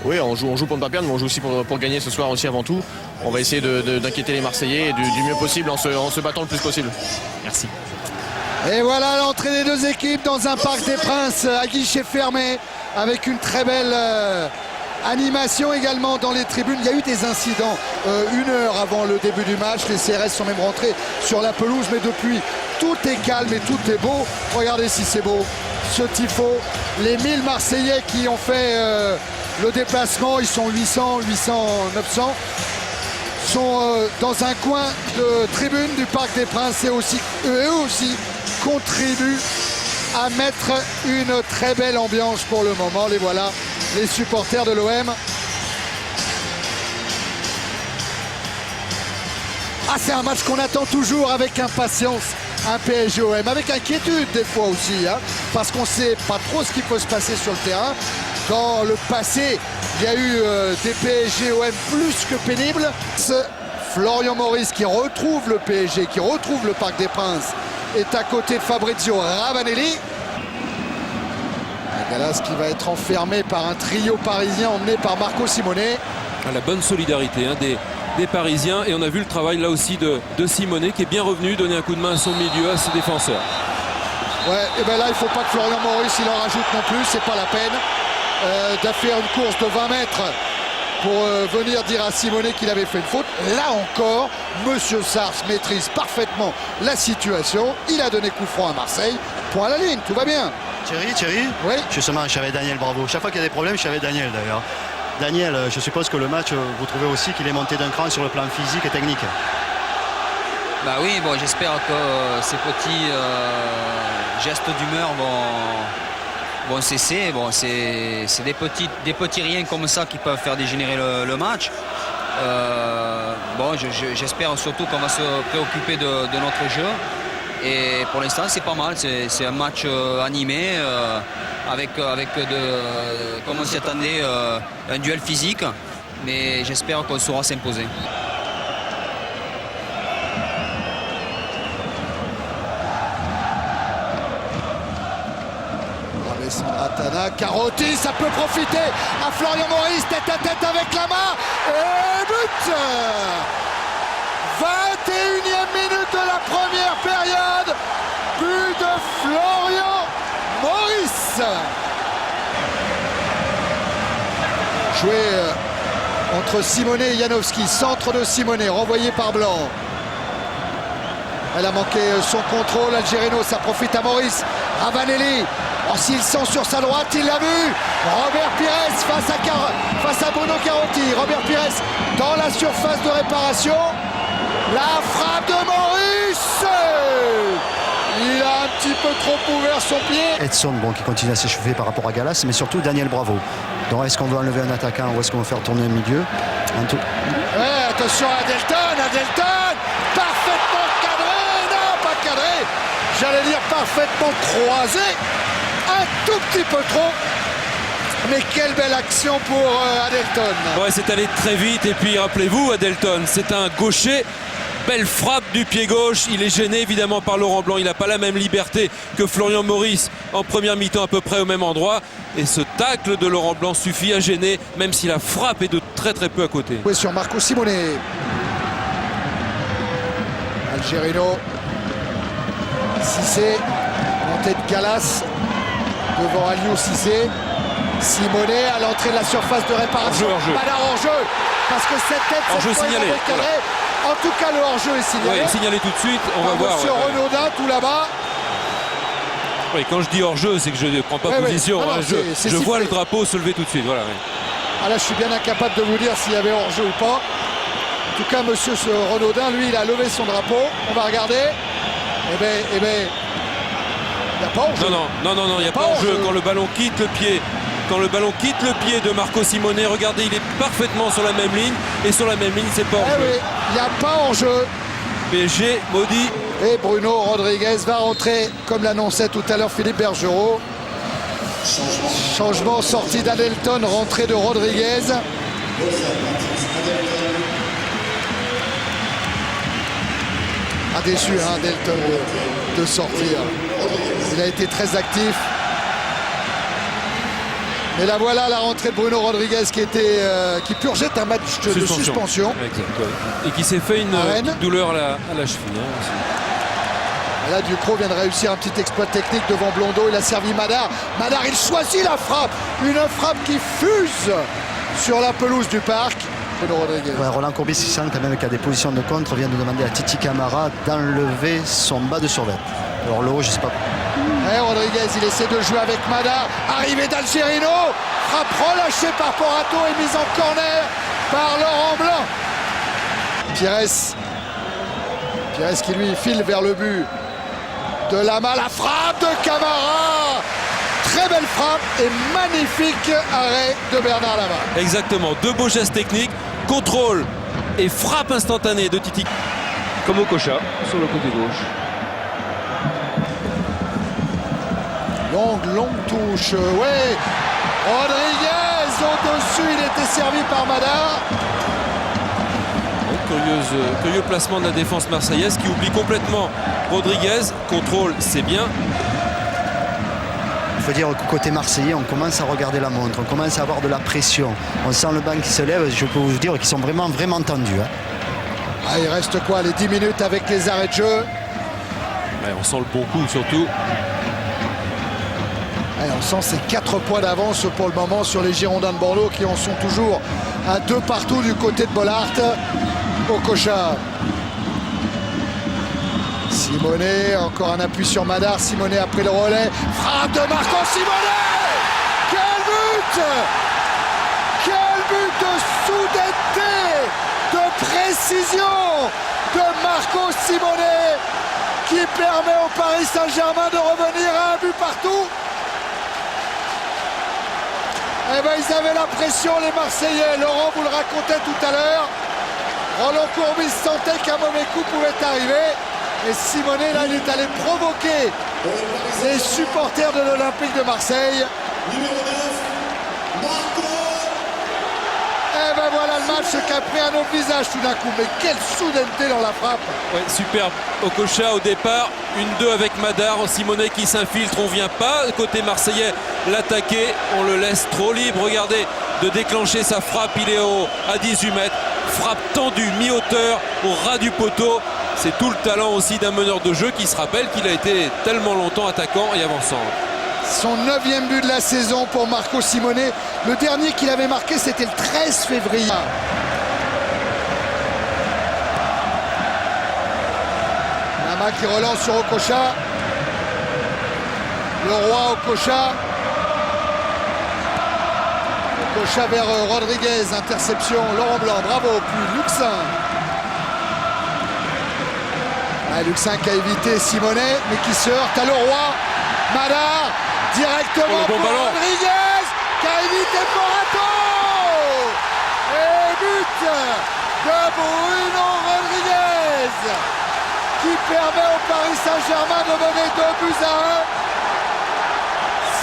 Oui, on joue pour ne pas perdre, mais on joue aussi pour gagner ce soir aussi avant tout. On va essayer d'inquiéter les Marseillais du mieux possible en se battant le plus possible. Merci. Et voilà l'entrée des deux équipes dans un Parc des Princes à guichet fermé avec une très belle animation également dans les tribunes. Il y a eu des incidents 1 heure avant le début du match. Les CRS sont même rentrés sur la pelouse, mais depuis tout est calme et tout est beau. Regardez si c'est beau, ce tifo. Les 1000 Marseillais qui ont fait le déplacement, ils sont 800, 900, sont dans un coin de tribune du Parc des Princes et eux aussi contribuent à mettre une très belle ambiance pour le moment. Les voilà, les supporters de l'OM. Ah, c'est un match qu'on attend toujours avec impatience, un PSG-OM, avec inquiétude des fois aussi, hein, parce qu'on ne sait pas trop ce qui peut se passer sur le terrain. Dans le passé, il y a eu des PSG-OM plus que pénibles. Florian Maurice qui retrouve le PSG, qui retrouve le Parc des Princes, est à côté de Fabrizio Ravanelli. Gallas qui va être enfermé par un trio parisien emmené par Marco Simone. La bonne solidarité hein, des Parisiens, et on a vu le travail là aussi de Simone qui est bien revenu donner un coup de main à son milieu, à ses défenseurs. Ouais, et bien là il ne faut pas que Florian Maurice il en rajoute non plus, c'est pas la peine de faire une course de 20 mètres pour venir dire à Simone qu'il avait fait une faute. Là encore, Monsieur Sars maîtrise parfaitement la situation. Il a donné coup franc à Marseille. Point à la ligne, tout va bien. Thierry, oui. Justement, je savais Daniel Bravo. Chaque fois qu'il y a des problèmes, je savais Daniel d'ailleurs. Daniel, je suppose que le match, vous trouvez aussi qu'il est monté d'un cran sur le plan physique et technique. Bah oui, bon, j'espère que ces petits gestes d'humeur vont cesser. Bon, c'est des petits riens comme ça qui peuvent faire dégénérer le match. Bon, j'espère surtout qu'on va se préoccuper de notre jeu. Et pour l'instant, c'est pas mal. C'est un match animé avec comme on s'y attendait, un duel physique. Mais j'espère qu'on saura s'imposer. Atana, Carotti, ça peut profiter à Florian Maurice, tête à tête avec la main, et but 21e minute de la première période, but de Florian Maurice. Joué entre Simone et Janowski, centre de Simone, renvoyé par Blanc. Elle a manqué son contrôle, Algerino, ça profite à Maurice. Ravanelli, s'il sent sur sa droite, il l'a vu. Robert Pires face à Bruno Carotti. Robert Pires dans la surface de réparation. La frappe de Maurice. Il a un petit peu trop ouvert son pied. Edson, bon, qui continue à s'échauffer par rapport à Gallas, mais surtout Daniel Bravo. Donc est-ce qu'on veut enlever un attaquant ou est-ce qu'on va faire tourner un milieu? Ouais, attention à Adelton, parfaitement cadré, non pas cadré, j'allais dire parfaitement croisé, un tout petit peu trop, mais quelle belle action pour Adelton. Ouais, c'est allé très vite, et puis rappelez-vous, Adelton, c'est un gaucher. Belle frappe du pied gauche, il est gêné évidemment par Laurent Blanc, il n'a pas la même liberté que Florian Maurice en première mi-temps à peu près au même endroit, et ce tacle de Laurent Blanc suffit à gêner même si la frappe est de très peu à côté. Oui, sur Marco Simone. Algerino, Cissé, montée de Gallas devant Aliou Cissé. Simone à l'entrée de la surface de réparation. Hors-jeu. Pas hors-jeu, parce que cette tête, hors-jeu signalé. Voilà. En tout cas, le hors-jeu est signalé. Oui, signalé tout de suite, on va voir. Monsieur Renaudin, tout là-bas. Oui, quand je dis hors-jeu, c'est que je ne prends pas position. Non, hein, je vois le drapeau se lever tout de suite. Voilà, oui. Ah là, je suis bien incapable de vous dire s'il y avait hors-jeu ou pas. En tout cas, monsieur Renaudin, lui, il a levé son drapeau. On va regarder. Eh ben, il n'y a pas hors-jeu. Non, il n'y a pas hors-jeu quand le ballon quitte le pied. Quand le ballon quitte le pied de Marco Simone, regardez, il est parfaitement sur la même ligne. Et sur la même ligne, c'est pas hors-jeu. Oui, il n'y a pas hors-jeu. PSG maudit. Et Bruno Rodriguez va rentrer, comme l'annonçait tout à l'heure Philippe Bergerot. Changement, sortie d'Adelton, rentrée de Rodriguez. Déçu, hein, Adelton, de sortir. Il a été très actif. Et là voilà la rentrée de Bruno Rodriguez qui purgeait un match de suspension. Exact, ouais. Et qui s'est fait une petite douleur à la cheville. Hein, là Ducrot vient de réussir un petit exploit technique devant Blondeau. Il a servi Madar. Madar, il choisit la frappe. Une frappe qui fuse sur la pelouse du parc. Bruno Rodriguez. Ouais, Roland Courbis, qui sent quand même qu'il y a des positions de contre, vient de demander à Titi Camara d'enlever son bas de survêt. Alors le haut, je sais pas. Et Rodriguez, il essaie de jouer avec Madar. Arrivée d'Algerino. Frappe relâchée par Porato et mise en corner par Laurent Blanc. Pires qui lui file vers le but de Lama. La frappe de Camara. Très belle frappe et magnifique arrêt de Bernard Lama. Exactement, deux beaux gestes techniques, contrôle et frappe instantanée de Titi. Comme Okocha sur le côté gauche. Longue touche, ouais. Rodriguez au-dessus, il était servi par Madar. Curieux placement de la défense marseillaise qui oublie complètement Rodriguez. Contrôle, c'est bien. Il faut dire que côté marseillais, on commence à regarder la montre, on commence à avoir de la pression. On sent le banc qui se lève, je peux vous dire qu'ils sont vraiment tendus. Hein. Ah, il reste quoi, les 10 minutes avec les arrêts de jeu. Ouais, on sent le bon coup surtout. On sent ces 4 points d'avance pour le moment sur les Girondins de Bordeaux qui en sont toujours à 2 partout du côté de Bollaert. Okocha. Simonet, encore un appui sur Madar. Simonet a pris le relais. Frappe de Marco Simonet. Quel but! Quel but de soudaineté, de précision de Marco Simonet qui permet au Paris Saint-Germain de revenir à un but partout. Eh ben, ils avaient la pression, les Marseillais. Laurent vous le racontait tout à l'heure. Roland Courbis sentait qu'un mauvais coup pouvait arriver. Et Simonet, là, il est allé provoquer les supporters de l'Olympique de Marseille. Et ben voilà le match qui a pris un autre visage tout d'un coup. Mais quelle soudaineté dans la frappe. Ouais, superbe. Okocha au départ, 1-2 avec Madar. Simonet qui s'infiltre, on vient pas côté marseillais l'attaquer, on le laisse trop libre. Regardez, de déclencher sa frappe, il est à 18 mètres. Frappe tendue, mi-hauteur, au ras du poteau. C'est tout le talent aussi d'un meneur de jeu qui se rappelle qu'il a été tellement longtemps attaquant et avançant. Son 9e but de la saison pour Marco Simonet. Le dernier qu'il avait marqué, c'était le 13 février. Lama qui relance sur Okocha. Le roi Okocha. Okocha vers Rodriguez. Interception. Laurent Blanc. Bravo. Puis Luxin. Luxin qui a évité Simonet, mais qui se heurte à Leroy. Madar. Directement pour Rodriguez qui a évité Porato. Et but de Bruno Rodriguez qui permet au Paris Saint-Germain de mener 2-1.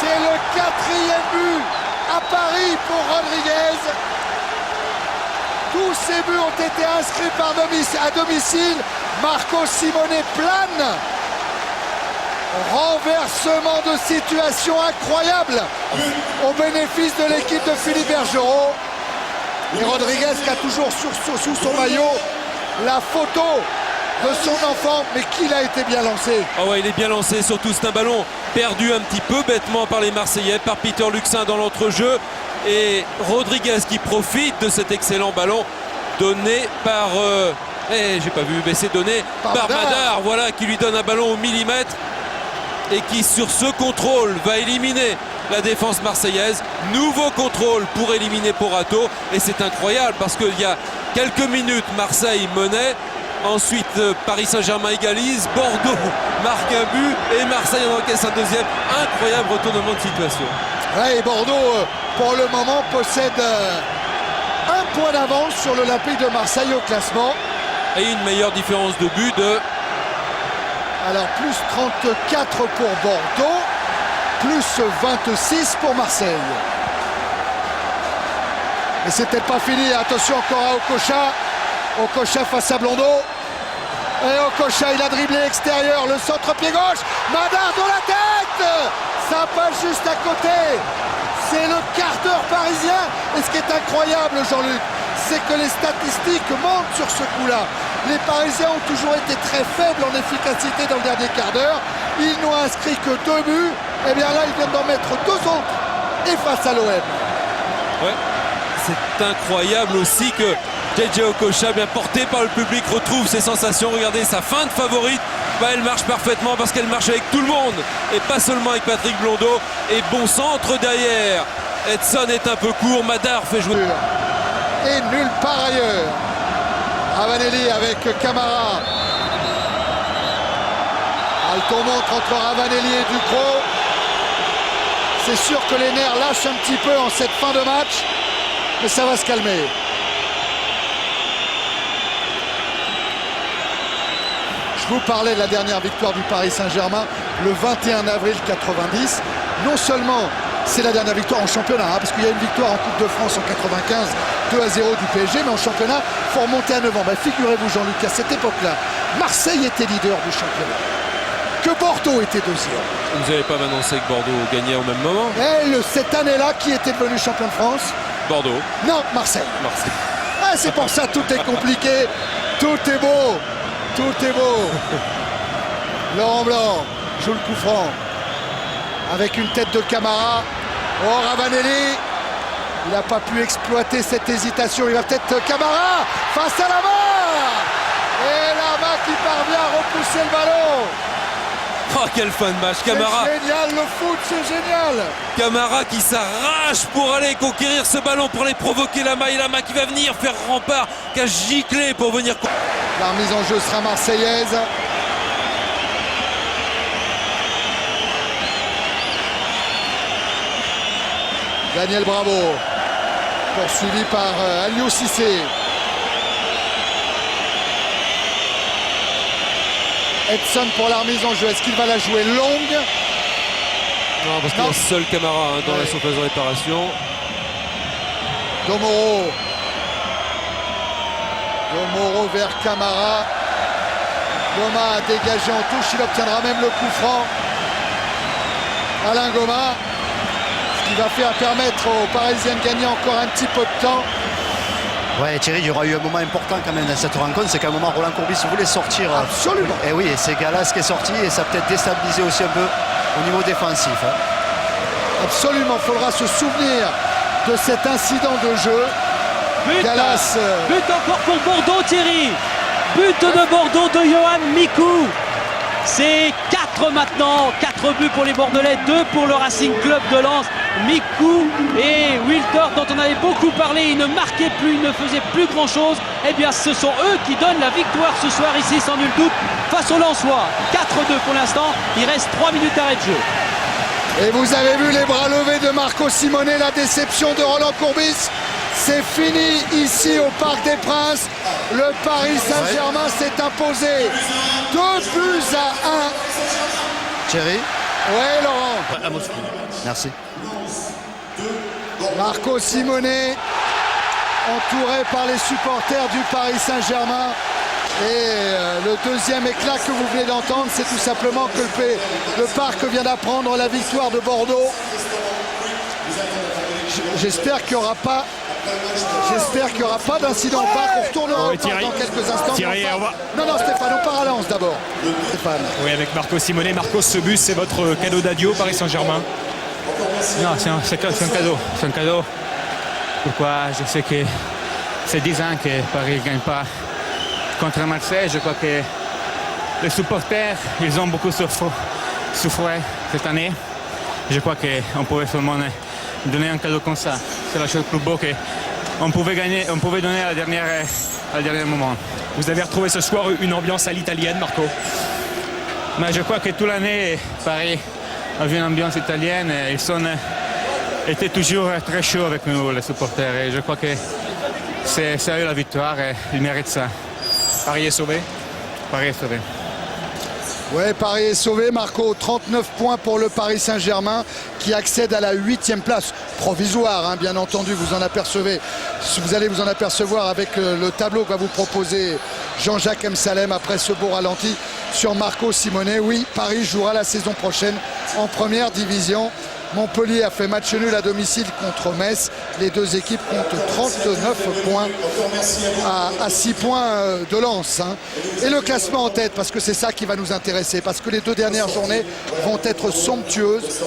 C'est le 4e but à Paris pour Rodriguez. Tous ces buts ont été inscrits à domicile. Marco Simonet plane. Renversement de situation incroyable au bénéfice de l'équipe de Philippe Bergerot. Et Rodriguez qui a toujours sous son maillot la photo de son enfant, mais qu'il a été bien lancé. Oh ouais, il est bien lancé, surtout c'est un ballon perdu un petit peu bêtement par les Marseillais, par Peter Luxin dans l'entrejeu. Et Rodriguez qui profite de cet excellent ballon donné par... j'ai pas vu, mais c'est donné par Madar, voilà, qui lui donne un ballon au millimètre. Et qui sur ce contrôle va éliminer la défense marseillaise. Nouveau contrôle pour éliminer Porato. Et c'est incroyable parce qu'il y a quelques minutes Marseille menait. Ensuite Paris Saint-Germain égalise. Bordeaux marque un but et Marseille en encaisse un deuxième. Incroyable retournement de situation. Ouais, et Bordeaux pour le moment possède un point d'avance sur l'Olympique de Marseille au classement. Et une meilleure différence de but de... Alors plus 34 pour Bordeaux, plus 26 pour Marseille. Mais c'était pas fini, attention encore à Okocha. Okocha face à Blondeau. Et Okocha, il a dribblé extérieur, le centre pied gauche. Madar dans la tête. Ça passe juste à côté. c'est le quart d'heure parisien. Et ce qui est incroyable, Jean-Luc, c'est que les statistiques montent sur ce coup-là. Les Parisiens ont toujours été très faibles en efficacité dans le dernier quart d'heure. Ils n'ont inscrit que 2 buts. Et bien là, ils viennent d'en mettre 2 autres. Et face à l'OM. Ouais. C'est incroyable aussi que JJ Okocha, bien porté par le public, retrouve ses sensations. Regardez sa feinte favorite. Bah, elle marche parfaitement parce qu'elle marche avec tout le monde et pas seulement avec Patrick Blondeau. Et bon centre derrière. Edson est un peu court. Madar fait jouer. Et nulle part ailleurs. Ravanelli avec Camara. Alton montre entre Ravanelli et Ducrot. C'est sûr que les nerfs lâchent un petit peu en cette fin de match, mais ça va se calmer. Je vous parlais de la dernière victoire du Paris Saint-Germain le 21 avril 90. Non seulement c'est la dernière victoire en championnat, parce qu'il y a une victoire en Coupe de France en 95, 2-0 du PSG, mais en championnat, il faut remonter à 9 ans. Ben, figurez-vous, Jean-Luc, à cette époque-là, Marseille était leader du championnat, que Bordeaux était deuxième. Vous n'avez pas annoncé que Bordeaux gagnait au même moment? Et cette année-là, qui était devenu champion de France? Bordeaux. Non, Marseille. Marseille. Ah, c'est pour ça, tout est compliqué, tout est beau, tout est beau. Laurent Blanc joue le coup franc avec une tête de Camara. Oh, Ravanelli, il n'a pas pu exploiter cette hésitation. Il va peut-être Camara face à la main. Et là-bas qui parvient à repousser le ballon. Oh, quelle fin de match. Camara. C'est génial, le foot, c'est génial. Camara qui s'arrache pour aller conquérir ce ballon, pour aller provoquer Lama, et Lama qui va venir faire rempart, qui a giclé pour venir. La remise en jeu sera marseillaise. Daniel Bravo, poursuivi par Aliou Cissé. Edson pour la remise en jeu. Est-ce qu'il va la jouer longue? Non, parce qu'il y a seul Camara dans la surface de réparation. Domoro. Domoro vers Camara. Goma a dégagé en touche. Il obtiendra même le coup franc. Alain Goma. Ce qui va faire permettre aux Parisiens de gagner encore un petit peu de temps. Ouais, Thierry, il y aura eu un moment important quand même dans cette rencontre, c'est qu'à un moment Roland Courbis voulait sortir. Absolument. Et oui, et c'est Galas qui est sorti et ça a peut-être déstabilisé aussi un peu au niveau défensif. Hein. Absolument, il faudra se souvenir de cet incident de jeu. But, Galas, but encore pour Bordeaux, Thierry. But de Bordeaux de Johan Mikou. C'est 4 maintenant, 4 buts pour les Bordelais, 2 pour le Racing Club de Lens. Mikou et Wiltord, dont on avait beaucoup parlé, ils ne marquaient plus, ils ne faisaient plus grand chose. Eh bien ce sont eux qui donnent la victoire ce soir ici sans nul doute face aux Lensois. 4-2 pour l'instant, il reste 3 minutes d'arrêt de jeu. et vous avez vu les bras levés de Marco Simone, la déception de Roland Courbis. C'est fini ici au Parc des Princes. Le Paris Saint-Germain s'est imposé 2 buts à 1. Thierry. Ouais, Laurent. À Moscou. Merci. Marco Simone, entouré par les supporters du Paris Saint-Germain. Et le deuxième éclat que vous venez d'entendre, c'est tout simplement que le Parc vient d'apprendre la victoire de Bordeaux. J'espère qu'il n'y aura pas. J'espère qu'il n'y aura pas d'incident au Parc. On retournera au Parc dans quelques instants. Thierry, Non, Stéphane, on part à Lens d'abord. Stéphane. Oui, avec Marco Simone. Marco, ce but, c'est votre cadeau d'adieu au Paris Saint-Germain? Non, c'est un cadeau. C'est un cadeau. Pourquoi? Je sais que c'est 10 ans que Paris ne gagne pas contre Marseille. Je crois que les supporters, ils ont beaucoup souffert cette année. Je crois qu'on pouvait seulement donner un cadeau comme ça. C'est la chose plus beau qu'on pouvait gagner, on pouvait donner à dernier moment. Vous avez retrouvé ce soir une ambiance à l'italienne, Marco? Mais je crois que toute l'année, Paris a vu une ambiance italienne. Ils étaient toujours très chauds avec nous, les supporters. Et je crois que c'est eux la victoire et ils méritent ça. Paris est sauvé? Paris est sauvé. Ouais, Paris est sauvé, Marco. 39 points pour le Paris Saint-Germain qui accède à la 8e place provisoire, hein, bien entendu, vous en apercevez. Vous allez vous en apercevoir avec le tableau que va vous proposer Jean-Jacques Msalem après ce beau ralenti sur Marco Simone. Oui, Paris jouera la saison prochaine en première division. Montpellier a fait match nul à domicile contre Metz. Les deux équipes comptent 39 points à 6 points de Lens. Et le classement en tête, parce que c'est ça qui va nous intéresser, parce que les deux dernières journées vont être somptueuses.